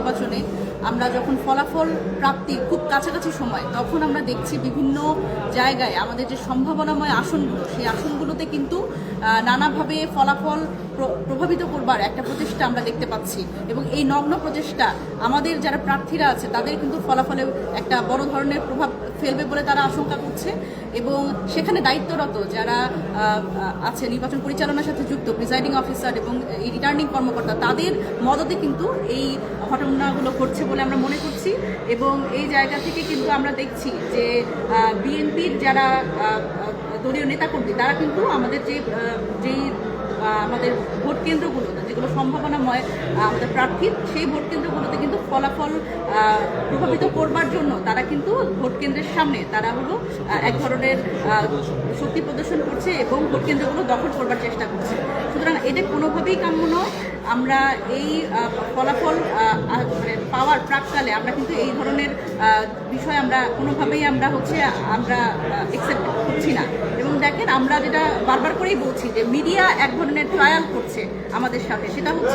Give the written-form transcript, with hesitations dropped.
নির্বাচনে আমরা যখন ফলাফল প্রাপ্তির খুব কাছাকাছি সময় তখন আমরা দেখছি বিভিন্ন জায়গায় আমাদের যে সম্ভাবনাময় আসনগুলো সেই আসনগুলোতে কিন্তু নানাভাবে ফলাফল প্রভাবিত করবার একটা প্রচেষ্টা আমরা দেখতে পাচ্ছি এবং এই নগ্ন প্রচেষ্টা আমাদের যারা প্রার্থীরা আছে তাদের কিন্তু ফলাফলে একটা বড় ধরনের প্রভাব ফেলবে বলে তারা আশঙ্কা করছে এবং সেখানে দায়িত্বরত যারা আছে নির্বাচন পরিচালনার সাথে যুক্ত প্রিজাইডিং অফিসার এবং এই রিটার্নিং কর্মকর্তা তাদের মদতে কিন্তু এই ঘটনাগুলো ঘটছে বলে আমরা মনে করছি এবং এই জায়গা থেকে কিন্তু আমরা দেখছি যে বিএনপির যারা দলীয় নেতাকর্মী তারা কিন্তু আমাদের যেই আমাদের ভোট কেন্দ্রগুলো যেগুলো সম্ভাবনাময় আমাদের প্রার্থীর সেই ভোট কেন্দ্রগুলোতে কিন্তু ফলাফল প্রভাবিত করবার জন্য তারা কিন্তু ভোট কেন্দ্রের সামনে তারা হলো এক ধরনের শক্তি প্রদর্শন করছে এবং ভোট কেন্দ্রগুলো দখল করবার চেষ্টা করছে। সুতরাং এটা কোনোভাবেই কাম্য নয়। আমরা এই ফলাফল মানে পাওয়ার প্রাককালে আমরা কিন্তু এই ধরনের বিষয় আমরা কোনোভাবেই আমরা অ্যাকসেপ্ট করছি না এবং দেখেন আমরা যেটা বারবার করেই বলছি যে মিডিয়া এক ধরনের ট্রায়াল করছে আমাদের সাথে, সেটা হচ্ছে